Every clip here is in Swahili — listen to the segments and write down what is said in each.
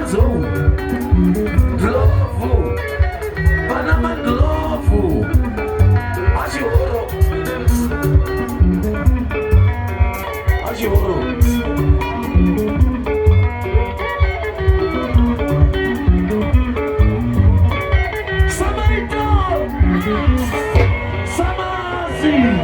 nazo glovu, Panama glovu, ashihoro, ashihoro. Samarito, Samasi.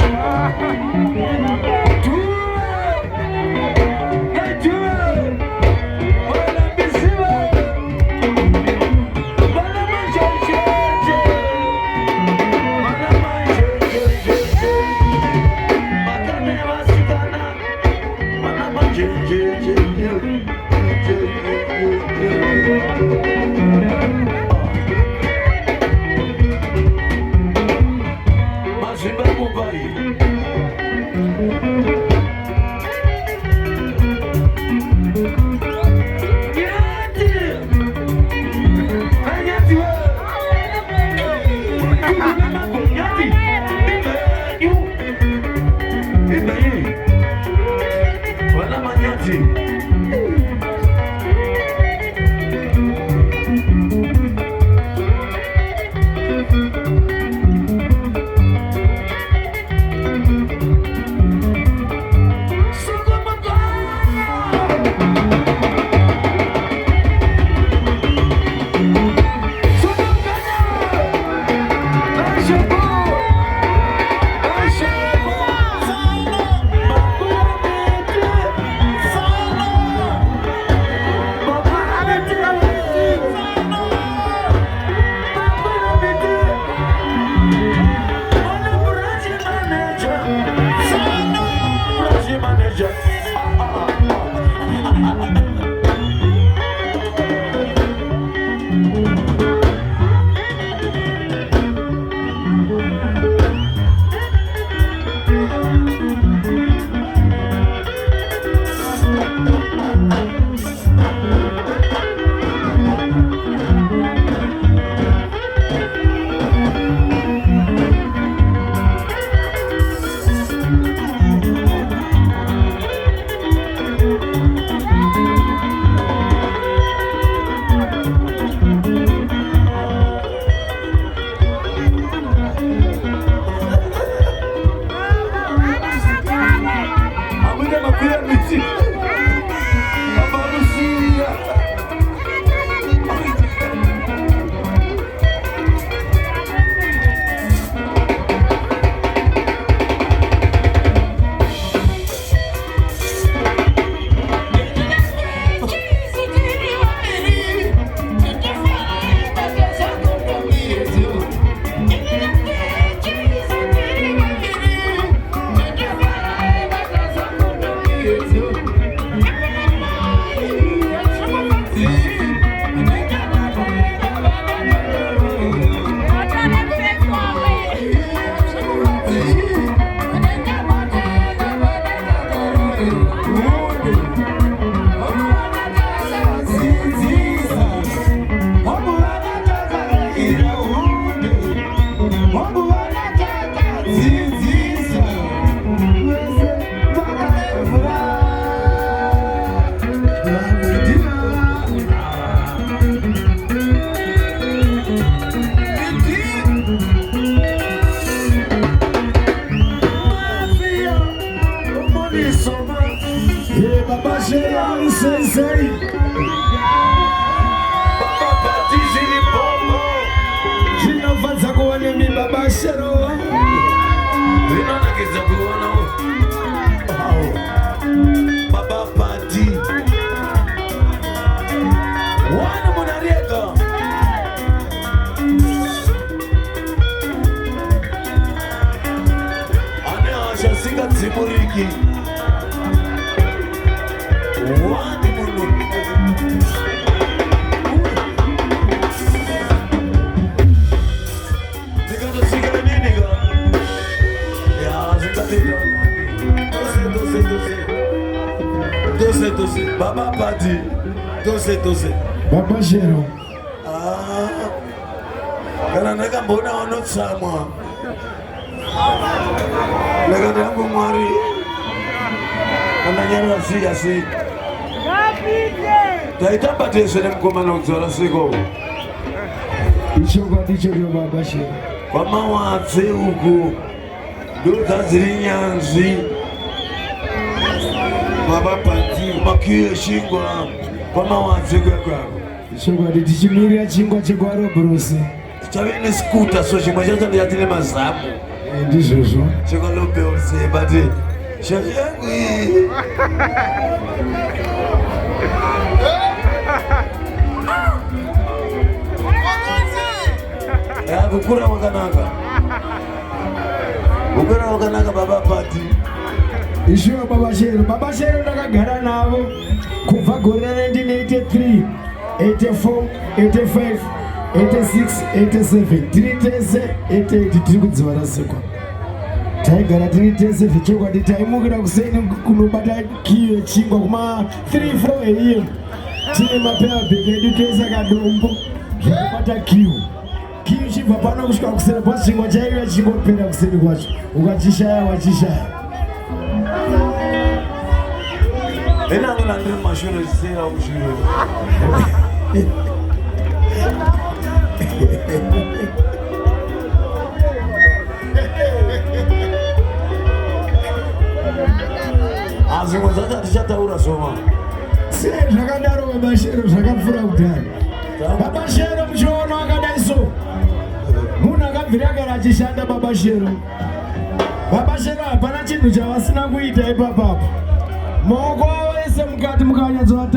Baba Padi, dose. Baba Jero. Kana naka mbona wanotsamwa. Naka yangu mwari. Kana nyara si. Rapide. taitamba tese nemukomana kudzora siko ichokwadi choryo baba Shero. kwamawatse uku ndodzadziri nyanzvi mavapati makiye shingwa kwamawatse kwekwako ichokwadi tichimirira chingwa chekwarobrosi chave nesikuta so chimwe chacho ndiyatine mazamu ndizvozvo chekalobelse but shasha yangu iyi kukura wakanaka kukura wakanaka baba pati ishuwa baba Shero ndakagara navo kubva gore 1983 84 85 86 87 tiri tese 88 tiri kudzivara sikwa taigara tiri tese zvichokwadi taimukira kuseni kunobata kiyo chingwa kuma 3-4 eiyo tine mapeabheki edu tese kadombo zvekubata kiyo chibva pano kusvika kuseri kwachingwa chaiva chingopera kuseri kwacho ukachishaya wachishaya enange nandiri mashoro chisera kushiro azvimwe zvacho tichataura zvoma zvakadaro baba Shero zvakapfuura kudhara baba Shero muchiona akadai so munhu akabvira agara achishanda baba Shero hapana chinhu chavasina kuita ipapapo maoko avo ese mukati mukanyatsoata